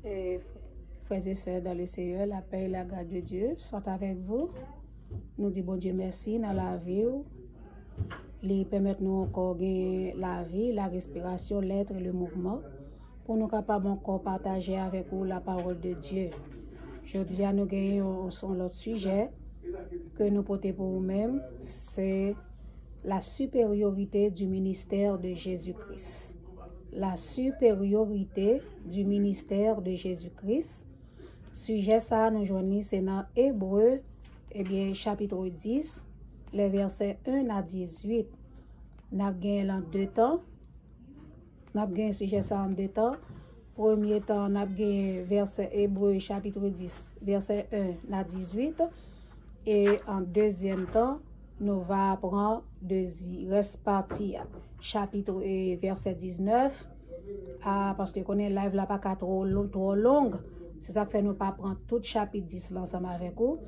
Et frères et sœurs dans le Seigneur, la paix et la grâce de Dieu sont avec vous. Nous disons bon Dieu merci dans la vie. Les permettre nous encore gagner la vie, la respiration, l'être et le mouvement pour nous capables encore partager avec vous la parole de Dieu. Je dis à nous gagner sur l'autre sujet que nous portons pour nous-mêmes, c'est la supériorité du ministère de Jésus-Christ. La supériorité du ministère de Jésus-Christ. Sujet ça, nous joignons, c'est dans Hébreu, chapitre 10, les versets 1 à 18. Nous avons gagné en deux temps. Nous avons gagné sujet ça en deux temps. Premier temps, nous avons gagné verset Hébreu, chapitre 10, verset 1 à 18. Et en deuxième temps, nous allons apprendre reste partie chapitre et verset 19 parce que qu'on est live là pas trop long. C'est ça que fait nous pas prendre tout chapitre 10 là ensemble avec vous,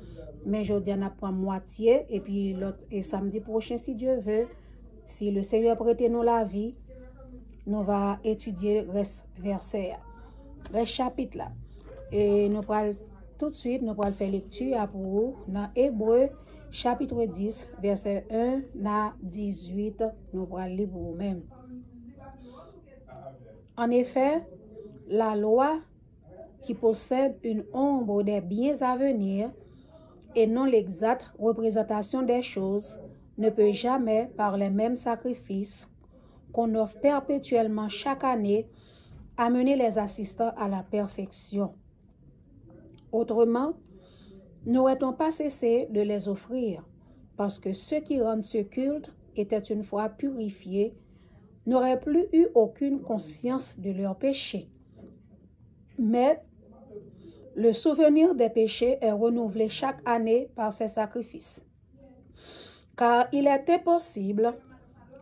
mais aujourd'hui on apprend moitié et puis l'autre et samedi prochain si Dieu veut, si le Seigneur prête nous la vie, nous va étudier reste verset reste chapitre là et nous pourrons tout de suite nous pourrons faire lecture pour vous dans Hébreu chapitre 10, verset 1 à 18, nous pourrons lire pour vous-même. En effet, la loi qui possède une ombre des biens à venir et non l'exacte représentation des choses ne peut jamais, par les mêmes sacrifices qu'on offre perpétuellement chaque année, amener les assistants à la perfection. Autrement, n'aurait-on pas cessé de les offrir, parce que ceux qui rendent ce culte étaient une fois purifiés, n'auraient plus eu aucune conscience de leurs péchés. Mais le souvenir des péchés est renouvelé chaque année par ces sacrifices. Car il est impossible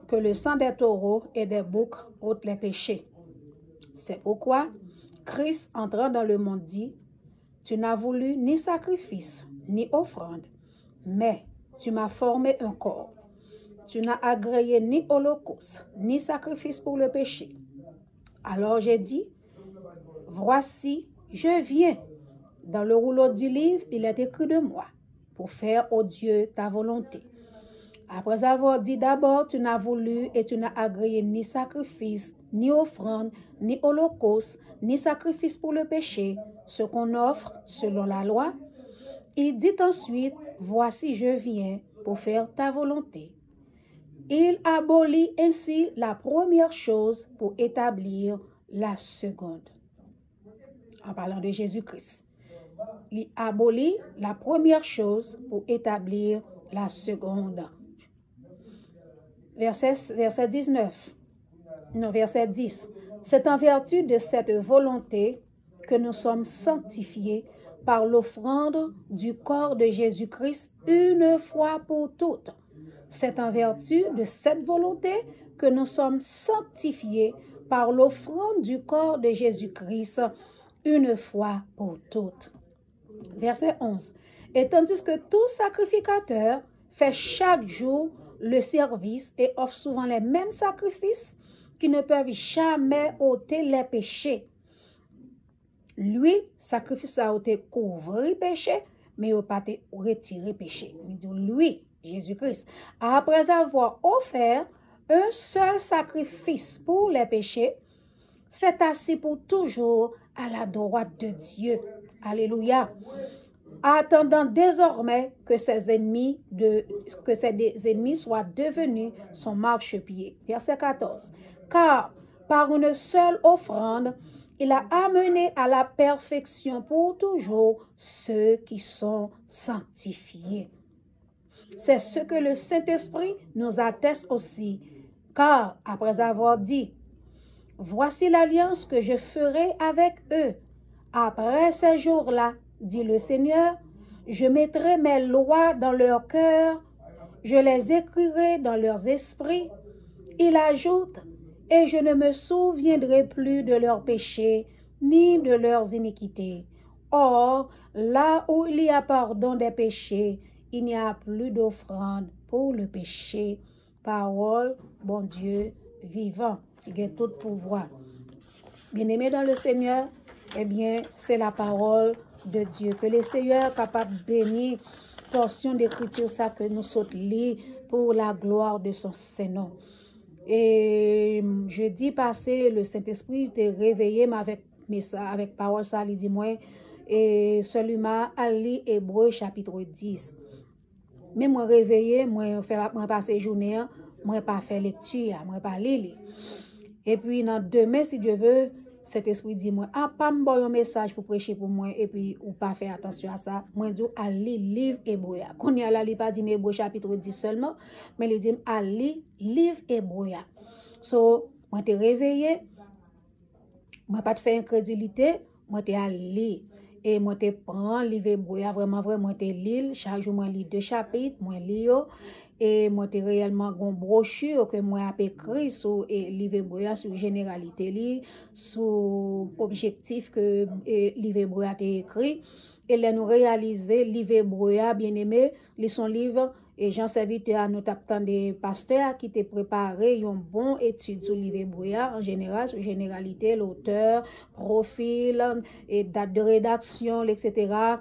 que le sang des taureaux et des boucs ôte les péchés. C'est pourquoi Christ, entrant dans le monde, dit: tu n'as voulu ni sacrifice, ni offrande, mais tu m'as formé un corps. Tu n'as agréé ni holocauste, ni sacrifice pour le péché. Alors j'ai dit: voici, je viens. Dans le rouleau du livre, il est écrit de moi, pour faire, ô Dieu, ta volonté. Après avoir dit d'abord, tu n'as voulu et tu n'as agréé ni sacrifice, ni offrande, ni holocauste, ni sacrifice pour le péché, ce qu'on offre selon la loi, il dit ensuite: voici je viens pour faire ta volonté. Il abolit ainsi la première chose pour établir la seconde. En parlant de Jésus-Christ, il abolit la première chose pour établir la seconde. Verset 19. Non, verset 10. C'est en vertu de cette volonté que nous sommes sanctifiés par l'offrande du corps de Jésus-Christ une fois pour toutes. C'est en vertu de cette volonté que nous sommes sanctifiés par l'offrande du corps de Jésus-Christ une fois pour toutes. Verset 11. Et tandis que tout sacrificateur fait chaque jour le service et offre souvent les mêmes sacrifices qui ne peuvent jamais ôter les péchés. Lui, sacrifice a ôté couvrir péché, mais il n'a pas retiré péché. Lui, Jésus-Christ, après avoir offert un seul sacrifice pour les péchés, s'est assis pour toujours à la droite de Dieu. Alléluia. Attendant désormais que ses ennemis soient devenus son marchepied. Verset 14. Car par une seule offrande, il a amené à la perfection pour toujours ceux qui sont sanctifiés. C'est ce que le Saint-Esprit nous atteste aussi, car après avoir dit: voici l'alliance que je ferai avec eux. Après ces jours-là, dit le Seigneur, je mettrai mes lois dans leur cœur, je les écrirai dans leurs esprits. Il ajoute: et je ne me souviendrai plus de leurs péchés, ni de leurs iniquités. Or, là où il y a pardon des péchés, il n'y a plus d'offrande pour le péché. Parole, bon Dieu, vivant, qui a tout pouvoir. Bien-aimés dans le Seigneur, eh bien, c'est la parole de Dieu. Que le Seigneur capable de bénir portion d'écriture ça que nous saute lire pour la gloire de son Saint-Nom. Et jeudi passé, le Saint-Esprit était réveillé avec parole ça, il dit moi, et seulement à lire Hébreu chapitre 10. Mais moi réveillé, moi passer journée, moi pas faire lecture, moi pas lire. Et puis dans demain si Dieu veut, cet esprit dit moi pas m'envoyer un message pour prêcher pour moi et puis ou pas faire attention à ça. Moi dit à lire livre Hébreu. Qu'on y a là, il pas dit Hébreu chapitre 10 seulement, mais il dit à lire livre Hébreu. So, moi t'ai réveillé, moi pas te faire incrédulité, moi t'ai à lire. Et moi te prends livre Hébreu vraiment moi te lis chaque jour moi lis 2 chapitres, moi lis et moi te réellement gon brochure que moi a écrit sur livre Hébreu sur généralité li, sur objectif que livre Hébreu a écrit et là nous réaliser livre Hébreu bien-aimé, li son livre et Jean serviteur nous t'attend des pasteurs qui te préparé une bonne étude sur livre Hébreu en général, sur généralité, l'auteur, profil et date de rédaction, etc.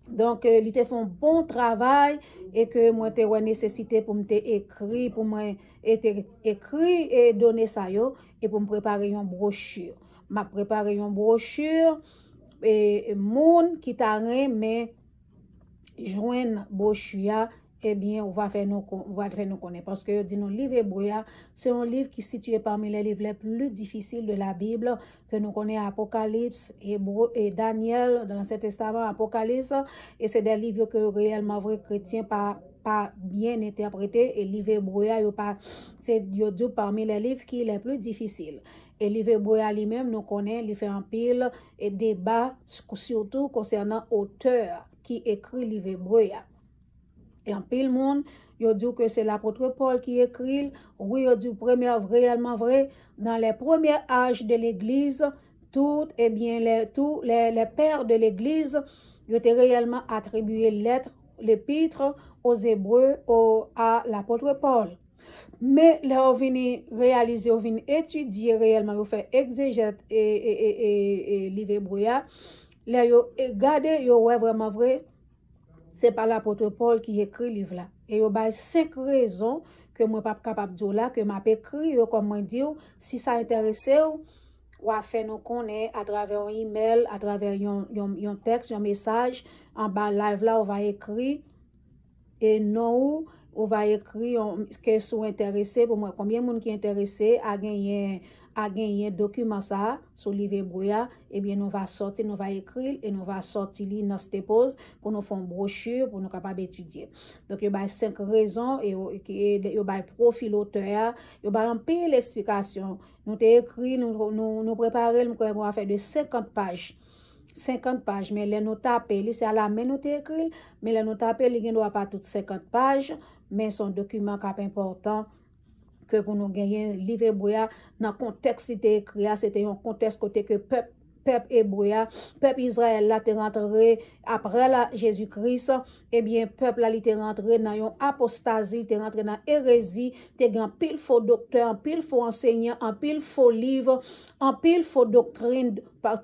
Donc, ils te font bon travail et que moi, te nécessité pour me écrire, pour moi, écrit et donner ça yo, et pour me préparer une brochure. M'a préparé une brochure et moun qui t'a mais joindre brochure eh bien, on va faire nous connaître. Parce que, dis-nous, le livre Hébreu, c'est un livre qui est situé parmi les livres les plus difficiles de la Bible, que nous connaissons Apocalypse, Hébreu et Daniel, dans l'Ancien Testament, Apocalypse, et c'est des livres que réellement vrais chrétiens pas bien interprétés, et le livre Hébreu, c'est parmi les livres qui sont les plus difficiles. Et le livre Hébreu lui-même, nous connaissons, il fait un pile et débat, surtout concernant l'auteur qui écrit le livre Hébreu. Et en pile monde, yo dit que c'est l'apôtre Paul qui écrit. Oui, yo dit réellement vrai. Dans les premiers âges de l'Église, tous les pères de l'Église, ils ont réellement attribué l'épître aux Hébreux à l'apôtre Paul. Mais là, on vient réaliser, on vient étudier réellement, on fait exégète et livre Hébreu. Là, regardez, yo ouais vraiment vrai. C'est pas l'apôtre Paul qui écrit le livre là. Et il y a 5 raisons que moi pas capable de dire là, que m'a écrit, comme moi dit, si ça intéresse ou à faire nous connaître à travers un email, à travers un texte, un message, en bas live là, on va écrire, et non, on va écrire que sont intéressés, pour moi, combien de monde qui est intéressé à gagner document ça sur livre Hébreu, et bien nous va sortir, nous va écrire et nous va sortir dans cette pause pour nous faire une brochure pour nous capable d'étudier. Donc il y a 5 raisons et il y a profil auteur, il y a un peu l'explication. Nous t'ai écrit, nous préparer, nous va faire de 50 pages. 50 pages, mais les notes tapées, c'est à la main nous t'ai écrit, mais les notes tapées, il ne doit pas toutes 50 pages, mais son document cap important que pour nous gagner livre Hébreu dans le contexte c'était écrit, c'était un contexte côté que peuple Hébreu, peuple Israël là t'est rentré après Jésus-Christ, et bien peuple là il t'est rentré dans une apostasie, t'est rentré dans hérésie, t'es grand pile faux docteur, en pile faux enseignant, en pile faux livre, en pile faux doctrine,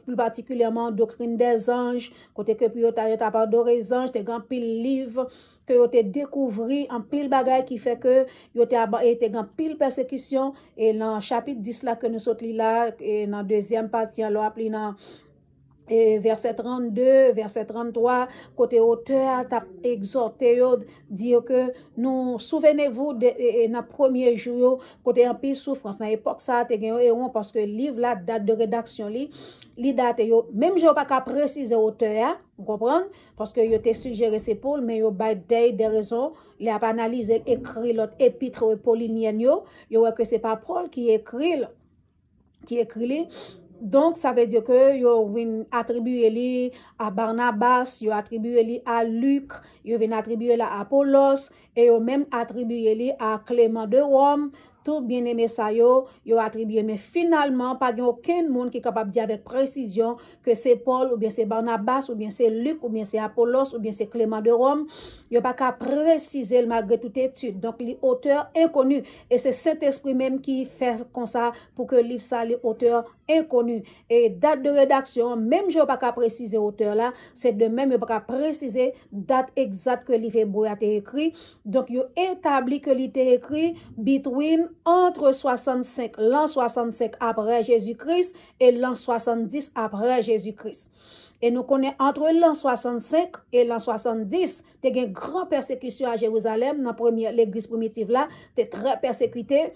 plus particulièrement doctrine des anges, côté que puis t'as pas adorer les anges, t'es grand pile livre que yo te découvri en pile bagay qui fait que yo te été en pile persécution et dans chapitre 10 là que nous sorti là et dans deuxième partie on l'a appelé dans verset 32, verset 33, côté auteur t'a exhorté dire que nous souvenez-vous de dans premier jour côté en pile souffrance dans époque ça te gagne parce que livre là date de rédaction li date yo même je pas qu'à préciser auteur vous comprenez parce que yo te suggéré c'est Paul mais yo by des raisons il a pas analysé écrit l'autre épître paulinienne yo que c'est pas Paul qui écrit donc, ça veut dire que yo vinn attribuer li à Barnabas, yo attribuer li à Luc, yo vinn attribuer li à Apollos, et yo même attribuer li à Clément de Rome. tout bien aimé ça yo attribué, mais finalement pas aucun monde qui est capable de dire avec précision que c'est Paul ou bien c'est Barnabas ou bien c'est Luc ou bien c'est Apollos ou bien c'est Clément de Rome. Yo pas qu'à préciser malgré toute étude. Donc l'auteur inconnu, et c'est Saint-Esprit même qui fait comme ça pour que le livre ça l'auteur inconnu. Et date de rédaction, même je pas qu'à préciser auteur là, c'est de même je pas qu'à préciser date exacte que le livre hébreu a été écrit. Donc yo établi que il était écrit between entre 65 l'an 65 après Jésus-Christ et l'an 70 après Jésus-Christ. Et nous connaissons entre l'an 65 et l'an 70, il y a une grande persécution à Jérusalem, dans l'église primitive là, était très persécutée.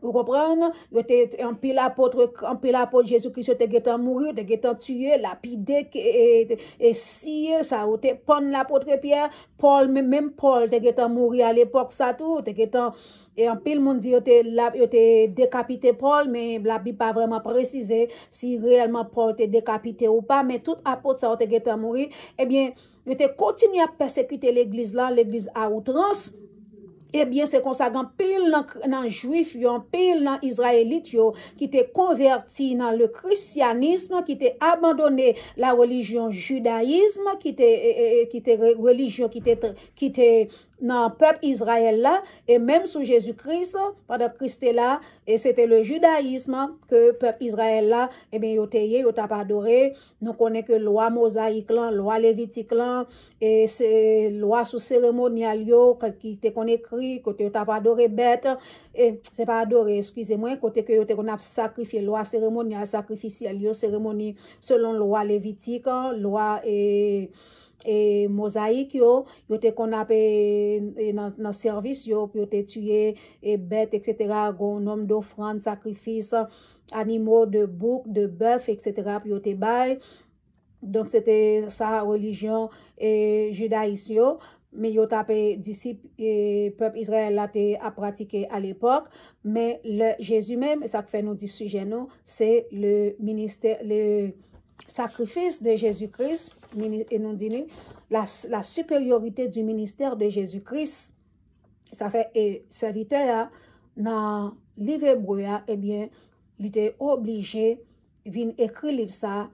Vous comprenez? Il était un pile apôtre Jésus-Christ, il était mourir, il était tué, lapidé, et scié, ça a été pon l'apôtre Pierre, Paul, même Paul, il était mourir à l'époque, ça tout, et en pile monde dit, il était décapité Paul, mais la Bible pas vraiment précisé si réellement Paul était décapité ou pas, mais tout apôtre, ça a été mourir. Eh bien, il était continué à persécuter l'église là, l'église à outrance. Eh bien, c'est comme ça qu'un pile dans juif, un pile dans israélite qui était converti dans le christianisme, qui était abandonné la religion judaïsme, qui était religion qui était dans le peuple Israël là, et même sous Jésus-Christ, pendant Christ est là, et c'était le judaïsme que le peuple Israël là, eh bien, il t'a pas adoré. Nous connaissons que loi mosaïque là, loi lévitique là, et c'est loi sous cérémonial qui était qu'on écrit, côté t'a pas adoré bête, et c'est pas adoré, excusez-moi, côté que qu'on a sacrifié loi cérémoniale, sacrificielle, cérémonie selon loi lévitique, loi et mosaïque yo te qu'on a dans service yo te tuer et bêtes etc. gon nombre d'offrandes sacrifices animaux de bouc de bœuf etc. puis te bail. Donc c'était sa religion et judaïsme yo, mais yo tapé disciples et peuple Israël là a pratiqué à l'époque, mais le Jésus même, ça fait nous dit sujet nous, c'est le ministère, le sacrifice de Jésus-Christ, et nous dit la supériorité du ministère de Jésus-Christ. Ça fait et serviteur dans livre hébreu, eh bien, il était obligé de écrire livre ça,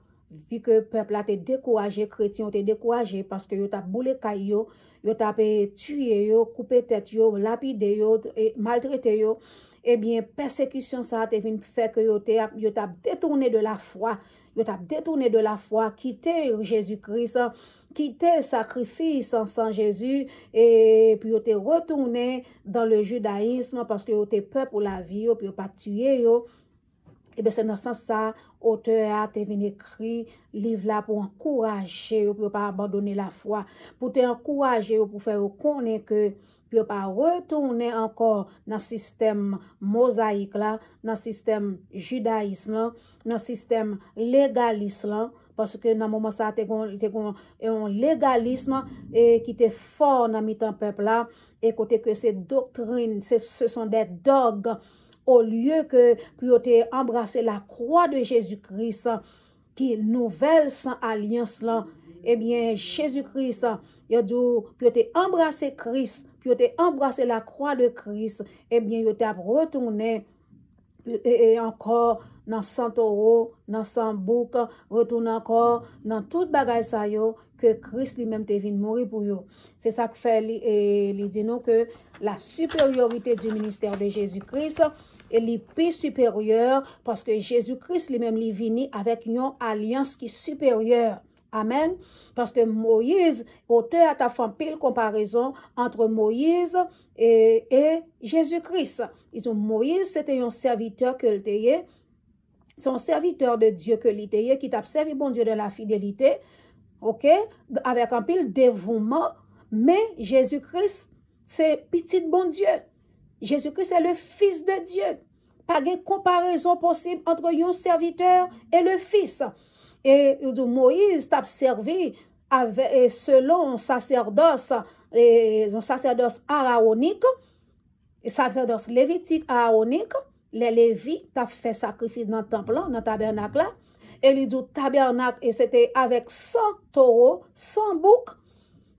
vu que le peuple a été découragé, chrétien été découragé parce que yo t'a boulé caillou, yo t'a tué yo, coupé tête yo, lapidé yo, maltraité yo. Eh bien, persécution ça a fait que yo t'a détourné de la foi. Yo t'a détourné de la foi, quitté Jésus-Christ, quitté sacrifice sans Jésus, et puis yo t'es retourné dans le judaïsme parce que yo t'es peur pour la vie, puis yo pas tué yo. Et bien, c'est dans ce sens ça, auteur a venu écrire livre là pour encourager, pour pas abandonner la foi, pour te encourager, pour faire connaître que puis pas retourner encore dans le système mosaïque là, dans le système judaïsme, dans le système légalisme, parce que dans le moment ça un légalisme et qui était fort dans le peuple là, et côté que ces doctrines, ce sont des dogmes, au lieu que pour embrasser la croix de Jésus-Christ, qui est nouvelle sans alliance là, eh bien Jésus-Christ, il a dit pour embrasser Christ, pour embrasser la croix de Christ, eh bien il a retourné et encore dans 100 €, dans 100 bouc, retourne encore dans toute bagaille ça yo que Christ lui-même est venu mourir pour yo. C'est ça que fait il dit nous que la supériorité du ministère de Jésus-Christ est le plus supérieur parce que Jésus-Christ lui-même est venu avec une alliance qui est supérieure. Amen. Parce que Moïse, auteur a fait pile comparaison entre Moïse et Jésus-Christ. Ils ont Moïse, c'était un serviteur que l'était, son serviteur de Dieu que l'était, qui t'a servi bon Dieu de la fidélité, ok, avec un pile dévouement, mais Jésus-Christ, c'est petit bon Dieu. Jésus-Christ est le Fils de Dieu. Pas de comparaison possible entre un serviteur et le Fils. Et Moïse t'a servi avec, selon sacerdoce, un sacerdoce araonique, sacerdoce lévitique araonique, les Lévites t'a fait sacrifice dans le temple, dans le tabernacle là. Et il dit tabernacle, et c'était avec 100 taureaux, 100 boucs,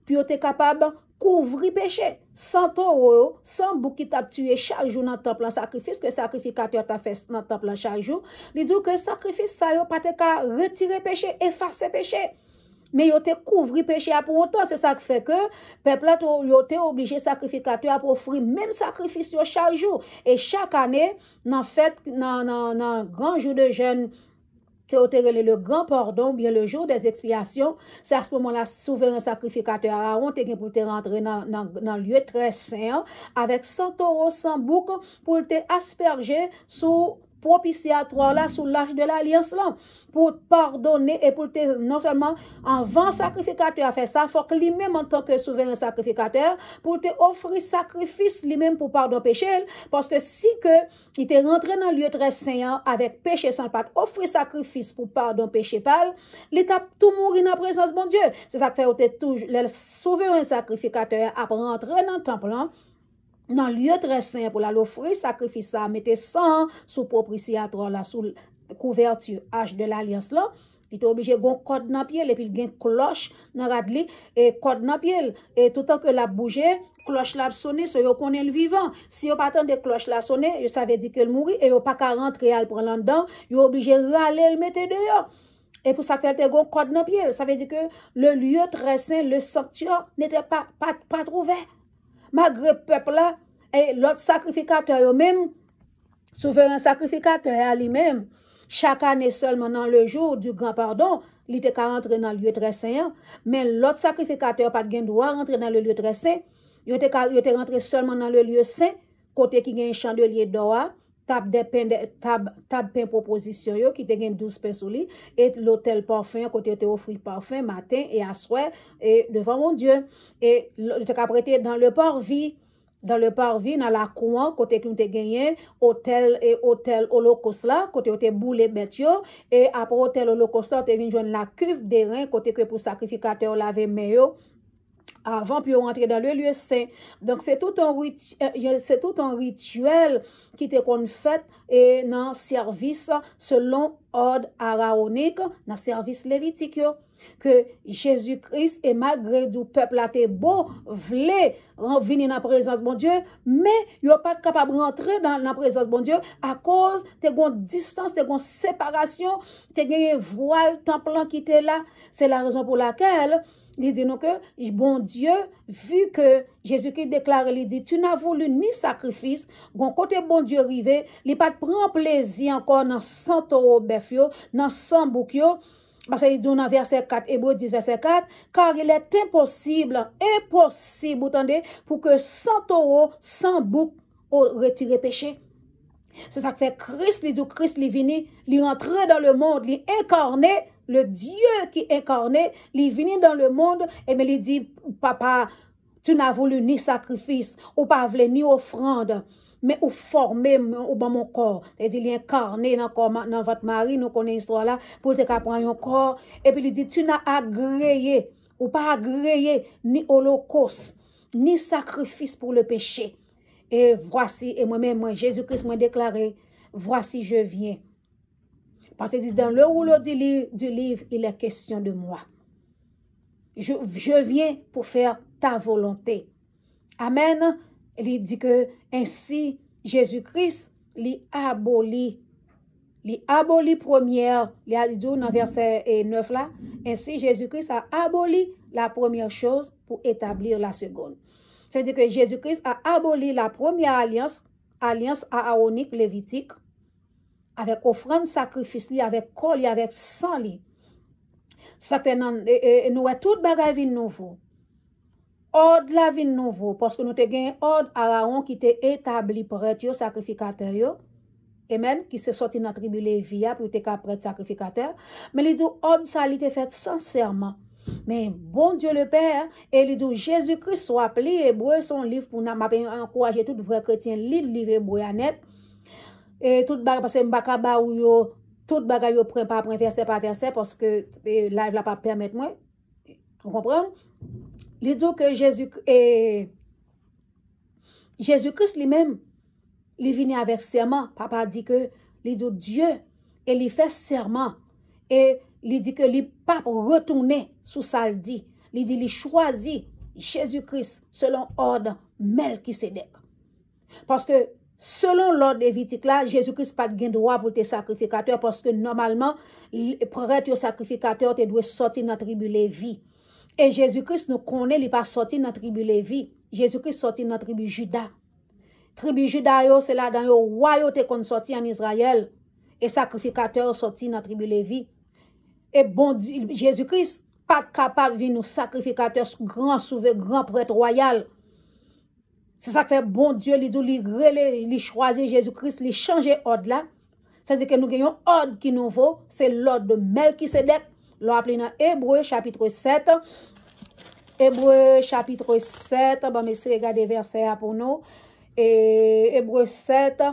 puis on était capable de couvrir péché. 100 euros, 100 boucs qui t'a tué chaque jour dans le temple en sacrifice, que sacrificateur t'a fait dans le temple chaque jour. Il dit que sacrifice, ça n'a pas qu'à retirer péché, effacer péché. Mais il te couvrir péché pour longtemps. C'est ça qui fait que le peuple a obligé sacrificateur à offrir même sacrifice chaque jour. Et chaque année, dans le grand jour de jeûne, que vous avez le grand pardon, bien le jour des expiations, c'est à ce moment-là, souverain sacrificateur Aaron, te pour te rentrer dans le lieu très saint, avec 100 euros, 100 boucs, pour te asperger sous propitiatoire là, sous l'âge de l'alliance là, pour pardonner et pour te, non seulement en vent sacrificateur à faire ça, il faut que lui-même en tant que souverain sacrificateur, pour te offrir sacrifice lui-même pour pardon péché, parce que si que il t'est rentré dans le lieu très saint avec péché sans pas offrir sacrifice pour pardon péché pâle, il t'a tout mourir dans la présence de mon Dieu. C'est ça que fait toujours le souverain sacrificateur à rentrer dans le temple là, dans le lieu très saint pour l'offrir sacrifice ça, mettez sang sous propitiatoire là, sous couverture H de l'alliance là, il est obligé de code dans pied et puis il y a une cloche dans radli et code dans pied et tout le temps que la bouger cloche la sonner so yo connaît le vivant. Si yo pas attendre cloche la sonner, ça veut dire que le mourir et yo pas qu'à rentrer al prendre dedans, yo obligé râler le mettre dehors. Et pour ça faire te gon code dans pied, ça veut dire que le lieu très saint, le sanctuaire n'était pas trouvé. Malgré peuple là et l'autre sacrificateur eux-même, souverain sacrificateur à lui-même, chaque année seulement dans le jour du grand pardon, il était qu'à rentrer dans le lieu très saint, mais l'autre sacrificateur pas de droit rentrer dans le lieu très saint, il était rentré seulement dans le lieu saint, côté qui a un chandelier d'or, table pain proposition yo qui te gen 12 pain sous lui et l'hôtel parfum côté te offrir parfum matin et à soir et devant mon Dieu et te prêté dans le parvis dans la cour côté que te gagné hôtel holocauste là côté te boulé bête yo et après hôtel holocauste te vinn joindre la cuve des reins côté que pour sacrificateur laver main yo avant puis rentrer dans le lieu saint. Donc c'est tout un rituel qui était qu'on fait et dans service selon ordre araonique dans service lévitique que Jésus-Christ et malgré du peuple a été beau voulait venir dans la présence de mon Dieu mais il n'est pas capable de rentrer dans la présence de mon Dieu à cause de une distance, de une séparation, de une voile temple qui était là. C'est la raison pour laquelle il dit nous que, bon Dieu, vu que Jésus-Christ déclare, il dit, tu n'as voulu ni sacrifice, bon côté bon Dieu rivé, il pas prend plaisir encore dans 100 euros bœuf, dans 100 boucs, parce qu'il dit dans verset 4, Hébreux 10, verset 4, car il est impossible, vous entendez, pour que 100 euros, 100 boucs retirent péché. C'est ça que fait Christ, Christ, il venu, il rentre dans le monde, il incarné, le Dieu qui est incarné, il vient dans le monde, et mais il dit, papa, tu n'as voulu ni sacrifice, ou pas voulu ni offrande, mais ou formé ou dans mon corps. C'est-à-dire, il est incarné dans votre mari, nous connaissons l'histoire là, pour te prendre un corps, et puis il dit, tu n'as agréé, ou pas agréé, ni holocauste, ni sacrifice pour le péché. Et voici, et moi-même, moi, Jésus-Christ m'a déclaré, voici je viens. Parce que dans le rouleau du livre, il est question de moi. Je viens pour faire ta volonté. Amen. Il dit que ainsi, Jésus-Christ, il abolit première, il a dit dans verset 9 là, ainsi Jésus-Christ a aboli la première chose pour établir la seconde. Ça veut dire que Jésus-Christ a aboli la première alliance aaronique lévitique, avec offrande sacrifice, avec col, avec sang. Ça fait nous avons tout bagage vie nouveau. Ordre la vie nouveau, parce que nous avons un ordre Aaron qui était établi pour être sacrificateur. Amen, qui s'est sorti dans la tribu Lévi pour être prêtre sacrificateur. Mais il dit, ordre ça, il était fait sincèrement. Mais bon Dieu le Père, et il dit Jésus-Christ soit appelé Hébreu, son livre pour nous encourager tout vrai chrétien, lire le livre Hébreu net. Et tout bagage, parce que m'bakaba ou yo, tout bagage yo prend pas verset par verset, parce que live la pas permettre moi. Vous comprenez? Il dit que Jésus-Christ lui-même, il vient avec serment. Papa dit que, il dit Dieu, et il fait serment. Et il dit que il pas retourner sous ça il dit. Il dit il choisit Jésus-Christ selon ordre Melchisédek. Parce que selon l'ordre lévitique là, Jésus-Christ pas de droit pour tes sacrificateurs parce que normalement, prêtre et sacrificateur te doit sortir dans la tribu Lévi. Et Jésus-Christ nous connaît, il pas sorti dans la tribu Lévi. Jésus-Christ sorti dans la tribu Juda. Tribu Juda, c'est là dans le royauté qu'on sorti en Israël. Et sacrificateur sorti dans la tribu Lévi. Et bon Dieu, Jésus-Christ pas capable de venir nous sacrificateur grand souverain, grand prêtre royal. C'est ça que fait bon Dieu, il choisit Jésus-Christ, il change l'ordre là. C'est-à-dire que nous gagnons ordre qui nous vaut, c'est l'ordre de Melchisédek. L'on appelle dans Hébreu chapitre 7. Hébreu chapitre 7, bon, mais regardez verset pour nous. Et Hébreu 7,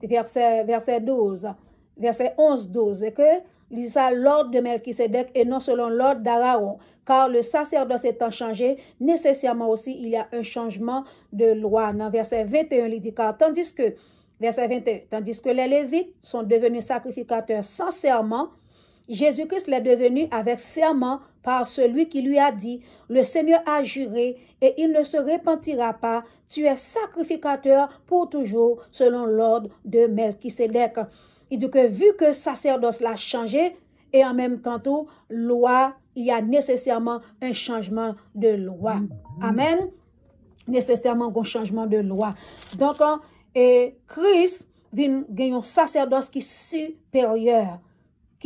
verset 12. Verset 11-12. Et que il ça l'ordre de Melchisédek et non selon l'ordre d'Aaron. Car le sacerdoce étant changé, nécessairement aussi il y a un changement de loi. Dans verset 21, il dit car tandis que les Lévites sont devenus sacrificateurs sans serment, Jésus-Christ l'est devenu avec serment par celui qui lui a dit, le Seigneur a juré et il ne se repentira pas, tu es sacrificateur pour toujours selon l'ordre de Melchisédek. Il dit que vu que sacerdoce l'a changé et en même temps tout, loi, il y a nécessairement un changement de loi. Amen. Nécessairement un changement de loi. Donc, et Christ vient gagner un sacerdoce qui est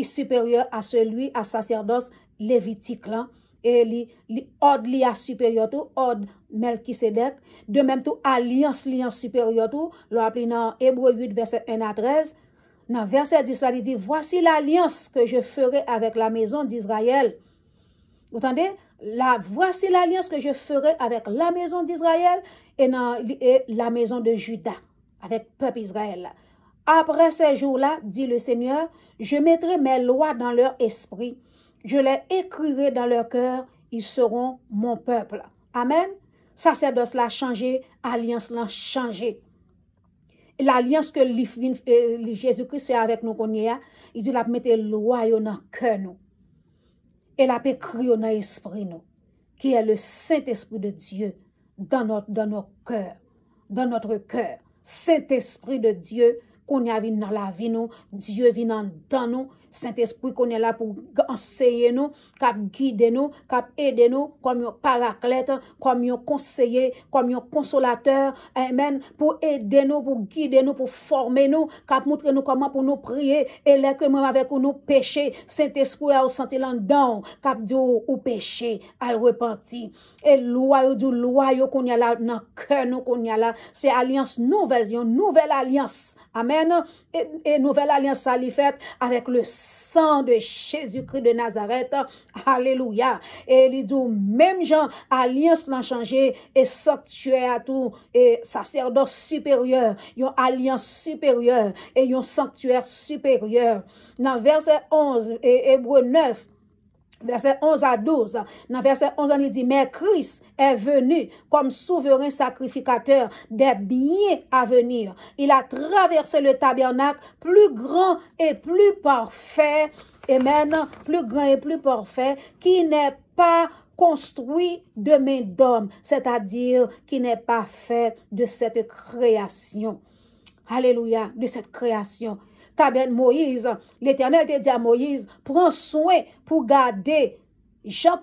supérieur à celui, à sacerdoce lévitique là. Et l'ordre li a supérieur tout, ordre Melchisédek. De même tout, alliance supérieur tout. L'on appelle dans Hébreu 8, verset 1 à 13. Dans verset 10, là, il dit, voici l'alliance que je ferai avec la maison d'Israël. Vous entendez? Voici l'alliance que je ferai avec la maison d'Israël et la maison de Juda, avec le peuple Israël. Après ces jours-là, dit le Seigneur, je mettrai mes lois dans leur esprit, je les écrirai dans leur cœur, ils seront mon peuple. Amen. Sacerdoce l'a changé, alliance l'a changé. L'alliance que Jésus-Christ fait avec nous, il dit qu'il a mis les lois dans le cœur nous. Et la écrit dans l'esprit nous, qui est le Saint-Esprit de Dieu dans notre cœur, dans notre cœur. Saint-Esprit de Dieu, qu'on y a dans la vie nous, Dieu vient dans nous, Saint-Esprit qu'on est là pour enseigner nous, cap guider nous, cap aider nous, comme un paraclète, comme un conseiller, comme un consolateur, amen, pour aider nous, pour guider nous, pour former nous, cap montrer nous comment pour nous prier, et là que même avec nous pécher, Saint-Esprit a senti là-dedans, cap dit ou péché, à repentir, et loi qu'on y a là, dans cœur nous qu'on y a là, c'est alliance nouvelle, une nouvelle alliance, amen, et nouvelle alliance ça l'y fait avec le sang de Jésus-Christ de Nazareth. Alléluia. Et il dit, même Jean, alliance l'a changé, et sanctuaire à tout, et sacerdoce supérieur, une alliance supérieure, et un sanctuaire supérieur. Dans verset 11, et Hébreu 9, verset 11 à 12, dans verset 11, on dit, mais Christ est venu comme souverain sacrificateur des biens à venir. Il a traversé le tabernacle plus grand et plus parfait, et maintenant plus grand et plus parfait, qui n'est pas construit de main d'homme, c'est-à-dire qui n'est pas fait de cette création. Alléluia, de cette création. Moïse, l'Éternel te dit à Moïse, prends soin pour garder, Jean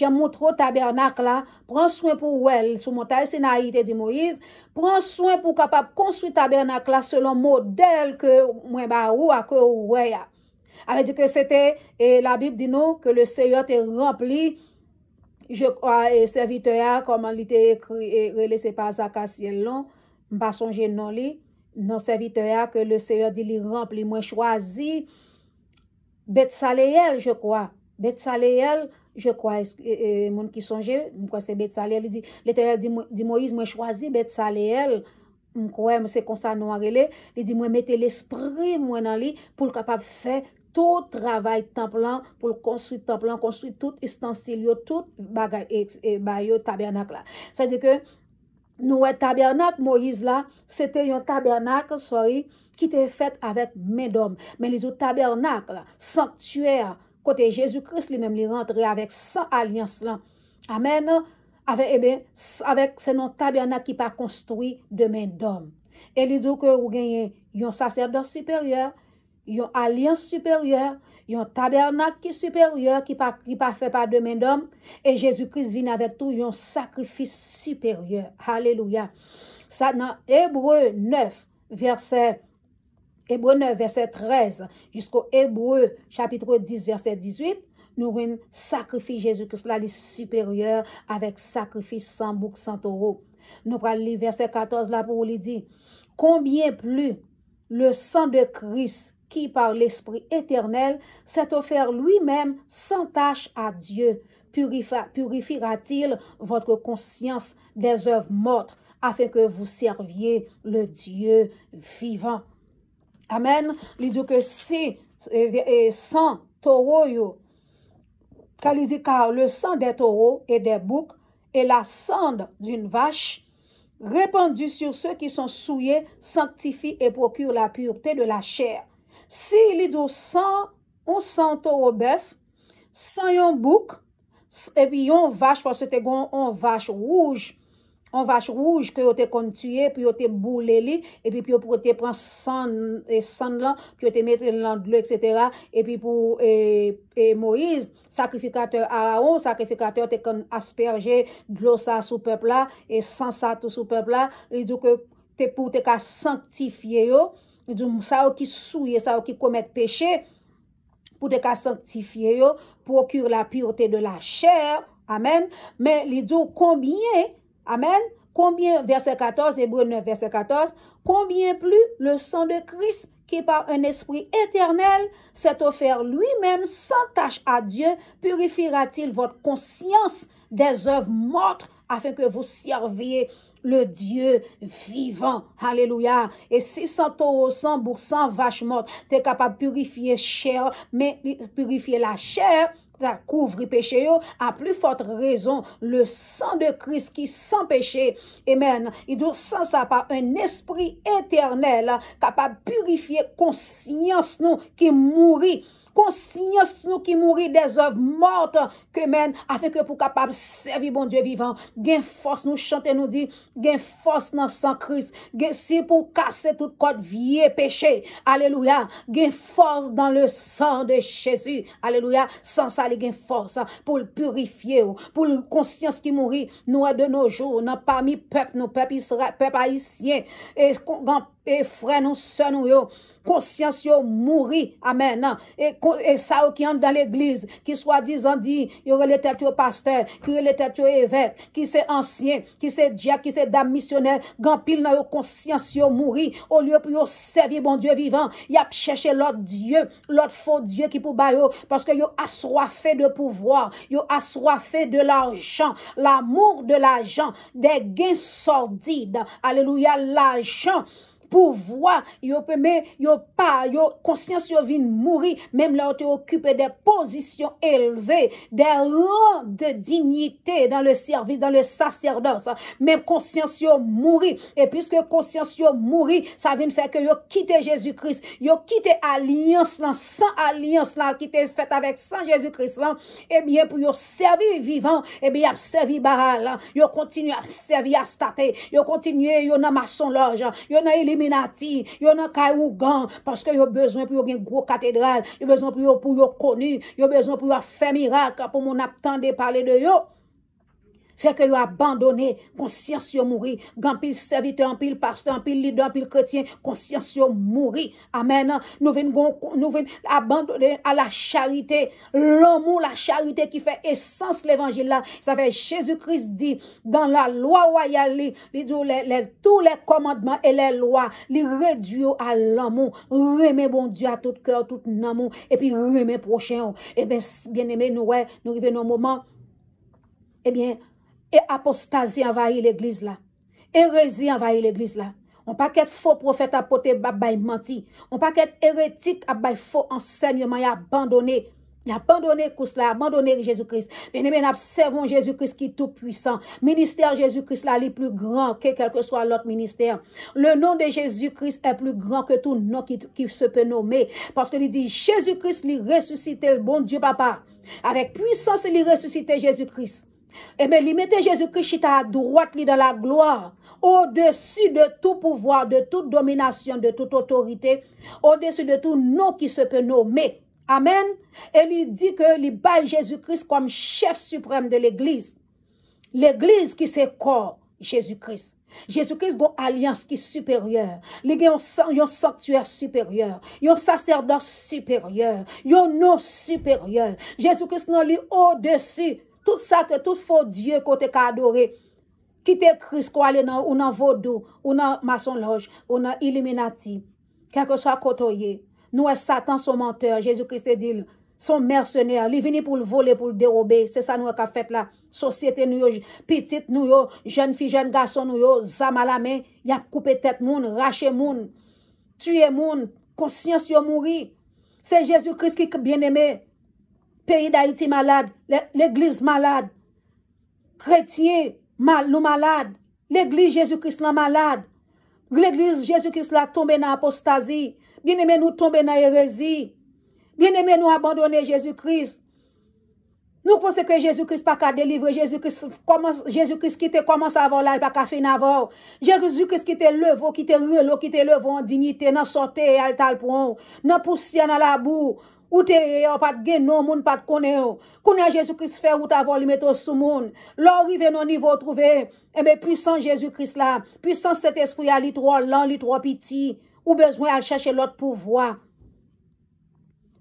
montre au tabernacle là, prends soin pour elle, sur montagne Sinaï, te dit Moïse, prends soin pour capable construire tabernacle là selon modèle que moi ba ou à que ouais. Avait dit que c'était, et la Bible dit non, que le Seigneur te rempli, je crois, et serviteur, comment il était écrit, et c'est pas ça Cassiel long, pas songer non li. Non serviteur que le Seigneur dit il remplit moi choisi Betsaleel je crois Betsaleel je crois monde qui songeait quoi c'est Betsaleel il dit l'Éternel dit Moïse moi choisi Betsaleel moi c'est comme ça non relé il dit moi mettez l'esprit moi dans lui pour capable faire tout travail temple pour construire temple construire tout ustensile tout bagage et tabernacle là c'est à dire que nous, tabernacle Moïse là, c'était un tabernacle, qui était fait avec main d'homme. Mais les autres tabernacles, sanctuaire, côté Jésus-Christ lui-même, il rentré avec 100 alliances là. Amen. avec c'est non tabernacle qui pas construit de main d'homme. Et il dit que vous gagnez un sacerdoce supérieur, une alliance supérieure, un tabernacle qui est supérieur, qui pas fait par de main d'homme, et Jésus-Christ vient avec tout, un sacrifice supérieur. Alléluia. Ça dans Hébreu 9, verset 13, jusqu'au Hébreu, chapitre 10, verset 18, nous avons sacrifice Jésus-Christ là, il supérieur avec sacrifice sans bouc, sans taureau. Nous prenons le verset 14 là pour lui dire, combien plus le sang de Christ qui par l'Esprit éternel s'est offert lui-même sans tache à Dieu, purifiera-t-il votre conscience des œuvres mortes afin que vous serviez le Dieu vivant. Amen. Il dit que si sang taureau, car le sang des taureaux et des boucs et la cendre d'une vache répandue sur ceux qui sont souillés sanctifie et procure la pureté de la chair. Si il dit on sang taureau bœuf, sans un bouc, et puis on vache parce que c'est une vache rouge. On vache rouge que vous avez tué, puis vous avez boulé li, et puis vous avez pris sang là, puis vous avez mis dans de l'eau, etc. Et puis pour Moïse, sacrificateur Aaron, sacrificateur, vous avez aspergé de l'eau ça sous peuple là, et sans ça tout sous peuple là. Il dit que c'est pour te sanctifier yo. Il dit ça qui souille, ça qui commet péché, pour te sanctifier yo, procure la pureté de la chair. Amen. Mais il dit combien, amen, combien, verset 14, Hébreu 9, verset 14, combien plus le sang de Christ qui par un esprit éternel s'est offert lui-même sans tache à Dieu, purifiera-t-il votre conscience des œuvres mortes afin que vous serviez le Dieu vivant. Alléluia. Et 600 taureaux, 100% vache morte, tu es capable de purifier chair, mais purifier la chair, ça couvre péché, à plus forte raison, le sang de Christ qui sans péché, amen, il doit sans ça par un esprit éternel, capable de purifier conscience nous qui mourit, conscience nous qui mourit des œuvres mortes que mène afin que pour capable servir bon Dieu vivant, gain force nous chanter nous dit, gain force dans sang Christ, gain si pour casser toute code vieux péché, alléluia, gain force dans le sang de Jésus, alléluia, sans ça il gain force pour le purifier, pour le conscience qui mourit nous de nos jours, dans parmi peuple nous peuple Israël, peuple haïtien et frères nous sœurs nous yo, conscience yo mourir, amen, et ça qui entre dans l'église, qui soit disant dit, il y aurait les têtes au pasteur, qui aurait les têtes au évêque, qui c'est ancien, qui c'est diacre, qui c'est dame missionnaire, grand pile dans yo conscience yo mourir, au lieu pour yo servir bon Dieu vivant, y a cherché l'autre Dieu, l'autre faux Dieu qui pour ba yo, parce que yo assoiffé de pouvoir, yo assoiffé de l'argent, l'amour de l'argent, des gains sordides, alléluia, l'argent, pouvoir, yo conscience yo vin mourir, même là tu occupé des positions élevées, des rangs de dignité dans le service, dans le sacerdoce, même conscience yo mourir, et puisque conscience yo mourir, ça vient faire que yo quitte Jésus-Christ, yo quitte alliance là, sans alliance là, qui était faite avec sans Jésus-Christ là, et bien pour yo servir vivant, et bien y a servi Baal, yo continue à servir Astarté, yo continue yo dans maçon loge, yo dans Illuminati, yo nan Kayougan, parce que yo besoin pour yo gen gros cathédrale, yo besoin pour yo connu, yo besoin pour yo faire miracle, pour mon attendre parler de yo. Fait que yo abandonné, conscience yo mouri, grand pile serviteur, en pile pasteur, en pile leader, en pile chrétien, conscience yo mouri. Amen. Nous venons abandonner à la charité, l'amour, la charité qui fait essence l'évangile là. Ça fait Jésus-Christ dit dans la loi royale, il dit tous les commandements et les lois, il réduit à l'amour, remet bon Dieu à tout cœur, tout amour, et puis remet prochain. Et bien, bien aimé, nous revenons au moment, eh bien, et apostasie envahit l'église là. Hérésie envahit l'église là. On pas qu'être faux prophète à porter babay menti. On pas qu'être hérétique à bay faux enseignement et abandonné. Il a abandonné cela, abandonné Jésus-Christ. Bien aimé, nous observons Jésus-Christ qui est tout puissant. Ministère Jésus-Christ là, il est plus grand que quel que soit l'autre ministère. Le nom de Jésus-Christ est plus grand que tout nom qui se peut nommer. Parce qu'il dit, Jésus-Christ, il ressuscité le bon Dieu papa. Avec puissance, il ressuscité Jésus-Christ. Et bien, il mettait Jésus-Christ à droite, dans la gloire, au-dessus de tout pouvoir, de toute domination, de toute autorité, au-dessus de tout nom qui se peut nommer. Amen. Et il dit que il bat Jésus-Christ comme chef suprême de l'Église. L'Église qui c'est corps, Jésus-Christ. Jésus-Christ a une alliance qui est supérieure. Il a un sanctuaire supérieur. Il a un sacerdoce supérieur. Il a un nom supérieur. Jésus-Christ n'a lui au-dessus. Tout ça que tout faux Dieu côté qu'a adoré. Qui te Christ quoi aller dans ou dans vaudou ou dans maçonloge ou dans Illuminati. Quel que soit côté. Nous Satan son menteur. Jésus-Christ dit son mercenaire, il vient pour le voler, pour le dérober. C'est ça nous qu'a fait là. Société nous, petite nous, jeune fille, jeune garçon nous, zam à la main, y a coupé tête moun, raché moun, tué moun, conscience yo mouri. C'est Jésus-Christ qui est bien aimé. Pays d'Haïti malade, l'église malade, chrétien nous malade, l'église Jésus-Christ là malade, l'église Jésus-Christ là tombé dans l'apostasie, bien aimé nous tomber dans l'hérésie. Bien-aimé, nous abandonner Jésus-Christ. Nous pensons que Jésus-Christ pas qu'à délivrer. Jésus-Christ qui te commence à avoir là, pas qu'à finir avant. Jésus-Christ qui te lève, qui te relo, qui te lève en dignité, dans sorté, altal pour dans poussière, dans la boue. Ou te, pas de gain, non, moun pas de connaître. Connaît Jésus-Christ fait ou t'avoir, lui mettre sous moun. L'arrivé non niveau trouvé. Eh bien, puissant Jésus-Christ là, puissant cet esprit à lui trop lent, lui trop petit. Ou besoin à chercher l'autre pouvoir.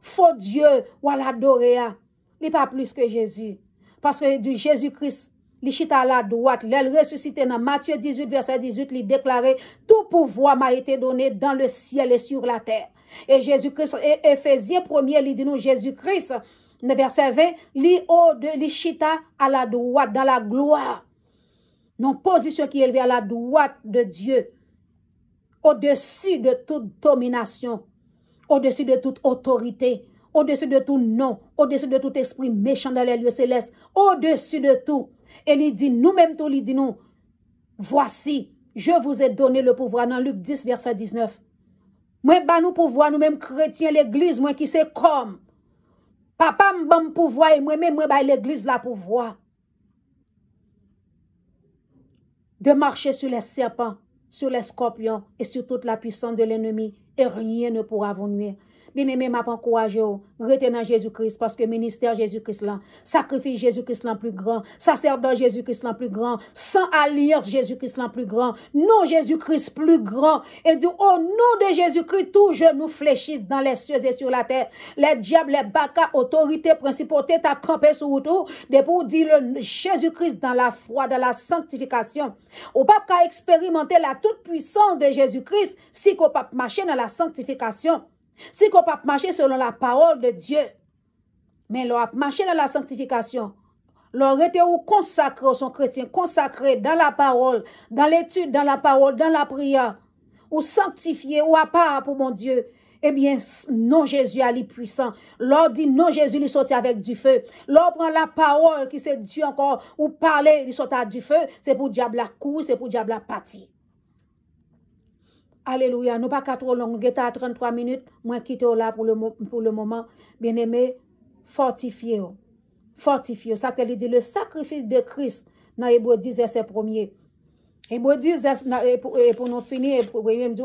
Faux Dieu, ou à l'adorer, il n'est pas plus que Jésus. Parce que du Jésus-Christ, il chita à la droite, il ressuscité dans Matthieu 18, verset 18, il déclarait, tout pouvoir m'a été donné dans le ciel et sur la terre. Et Jésus-Christ, Éphésiens 1er, il dit nous, Jésus-Christ, verset 20, il chita à la droite, dans la gloire. Non, position qui est élevée à la droite de Dieu, au-dessus de toute domination, au-dessus de toute autorité, au-dessus de tout nom, au-dessus de tout esprit méchant dans les lieux célestes, au-dessus de tout. Et il dit, nous-mêmes tout, il dit nous, voici, je vous ai donné le pouvoir dans Luc 10, verset 19. Moi, bah nous pouvoir, nous-mêmes chrétiens, l'église, moi qui c'est comme. Papa m'bam pouvoir et moi-même, moi, bah l'église la pouvoir. De marcher sur les serpents, sur les scorpions et sur toute la puissance de l'ennemi. Et rien ne pourra vous nuire. Bien-aimé, m'a pas encouragé, retenez Jésus-Christ, parce que ministère Jésus-Christ là, sacrifice Jésus-Christ là plus grand, sacerdoce Jésus-Christ là plus grand, sans alliance Jésus-Christ là plus grand, non Jésus-Christ plus grand, et dit au nom de Jésus-Christ, tout genou fléchit dans les cieux et sur la terre, les diables, les bacas, autorités, principautés, t'as campé sur tout, de pour dire Jésus-Christ dans la foi, dans la sanctification. Au pas qu'à expérimenter la toute puissance de Jésus-Christ, si qu'on pas marcher dans la sanctification. Si qu'on peut marcher selon la parole de Dieu, mais l'on a marché dans la sanctification, l'on était ou consacré, son chrétien, consacré dans la parole, dans l'étude, dans la parole, dans la prière, ou sanctifié, ou à part pour mon Dieu, eh bien, non Jésus a puissant. L'on dit non Jésus, il sortit avec du feu. L'on prend la parole qui c'est Dieu encore, ou parler, il sort avec du feu, c'est pour diable la cour, c'est pour diable la partie. Alléluia, nous pas qu'à trop long, nous à 33 minutes, moi quitte là pour le moment. Bien-aimé, fortifiez. Fortifiez. Ça qu'elle dit, le sacrifice de Christ, dans Hébreux 10, verset 1er. Hébreux 10, pour nous finir,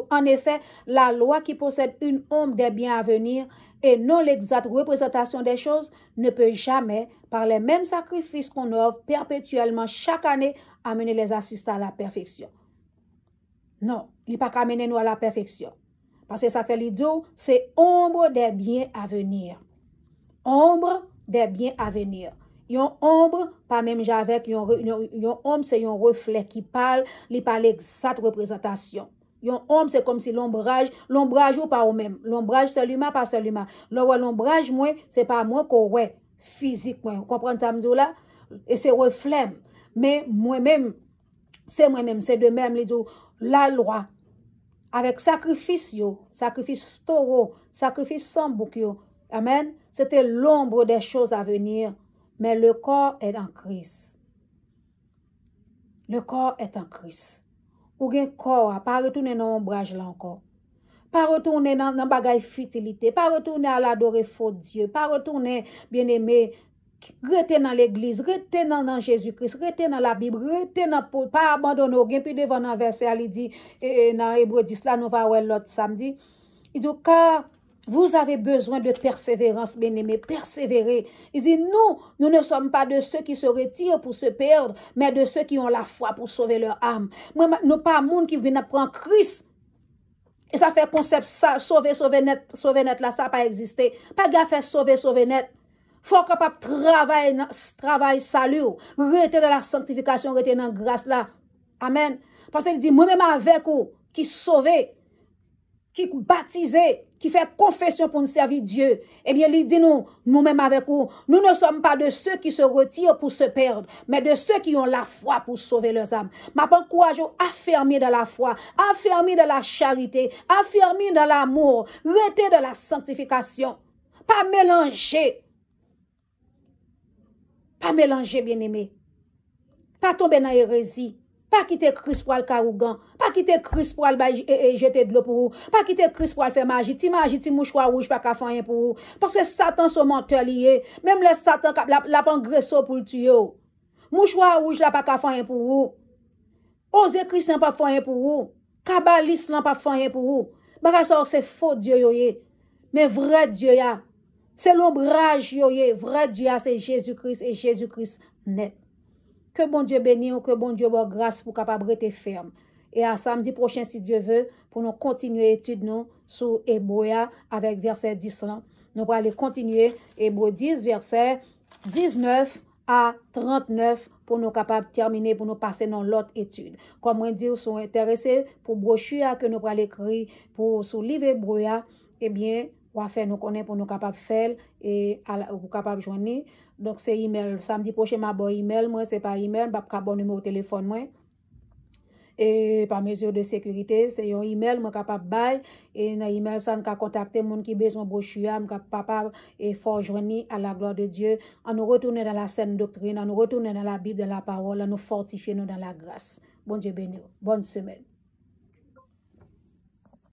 en effet, la loi qui possède une ombre des biens à venir et non l'exacte représentation des choses ne peut jamais, par les mêmes sacrifices qu'on offre perpétuellement chaque année, amener les assistants à la perfection. Non, il n'est pas qu'à mener nous à la perfection. Parce que ça fait l'idée, c'est ombre des biens à venir. Ombre des biens à venir. Yon ombre, pas même avec, yon ombre, c'est un reflet qui parle, il parle exacte représentation. Yon ombre, c'est comme si l'ombrage ou pas au même. L'ombrage, c'est l'humain, pas c'est l'humain. L'ombrage, moi, c'est pas moi qu'on ouais, physique, moi. Vous comprenez ça, là? Et c'est reflet. Mais moi-même, c'est de même, la loi, avec sacrifice, sacrifice taureau, sacrifice sans bouc, amen, c'était l'ombre des choses à venir, mais le corps est en Christ. Le corps est en Christ. Ou gen corps, pas retourner dans l'ombrage là encore. Pas retourner dans bagaille futilité, pas retourner à l'adorer faux Dieu, pas retourner, bien-aimé, rete dans l'église, rete dans Jésus-Christ, rete dans la Bible, rete dans pas abandonner, gen puis devant dans verset il dit dans Hébreux 10 là nous va voir l'autre samedi. Il dit car vous avez besoin de persévérance, bien-aimés, persévérer. Il dit nous ne sommes pas de ceux qui se retirent pour se perdre, mais de ceux qui ont la foi pour sauver leur âme. Moi nous pas monde qui viennent prendre Christ. Et ça fait concept ça sauver net là ça pas exister. Pas gars faire sauver net. Faut capable travail salut, rester dans la sanctification, rester dans la grâce là. Amen. Parce qu'il dit moi-même avec vous qui sauvé, qui baptisé, qui fait confession pour nous servir Dieu. Eh bien, il dit nous-mêmes avec vous, nous ne sommes pas de ceux qui se retirent pour se perdre, mais de ceux qui ont la foi pour sauver leurs âmes. Ma bonne courage, affermi dans la foi, affermi dans la charité, affermi dans l'amour, rester dans la sanctification. Pas mélanger. Pas mélanger, bien-aimé. Pas tomber dans l'hérésie. Pas quitter Christ pour le carougan. Pas quitter Christ pour le jeter de l'eau pour vous. Pas quitter Christ pour le faire magie. Ti magie, ti mouchoir rouge, pas qu'à faire rien pour vous. Parce que Satan son menteur lié. Même le Satan la pangresso pour le tuer. Mouchoir rouge, la pas qu'à faire rien pour vous. Osez Christ pas faire rien pour vous. Kabbaliste n'a pas faire rien pour vous. Bagay ça c'est faux Dieu yoye. Mais vrai Dieu ya. C'est l'ombrage yoye. Vrai Dieu ya c'est Jésus-Christ et Jésus-Christ net. Que bon Dieu bénisse, que bon Dieu bonne grâce pour capable rester ferme. Et à samedi prochain, si Dieu veut, pour nous continuer l'étude nous sur Hébreux avec verset 10 là. Nous allons aller continuer Hébreux 10, verset 19 à 39 pour nous capables terminer, pour nous passer dans l'autre étude. Comme on dit, sont intéressés pour brochure que nous allons écrire pour sur livre Hébreux, eh bien, on va faire nous connaître pour nous capables faire et pour capable joindre. Donc c'est email samedi prochain m'a bon email moi c'est pas email pas bon numéro téléphone moi et par mesure de sécurité c'est un email moi capable bail et dans email ça nous contacter monde qui besoin brochure capable et fort joindre à la gloire de Dieu en nous retourner dans la saine doctrine en nous retourner dans la Bible dans la parole en nous fortifier nous dans la grâce. Bon Dieu béni. Bonne semaine.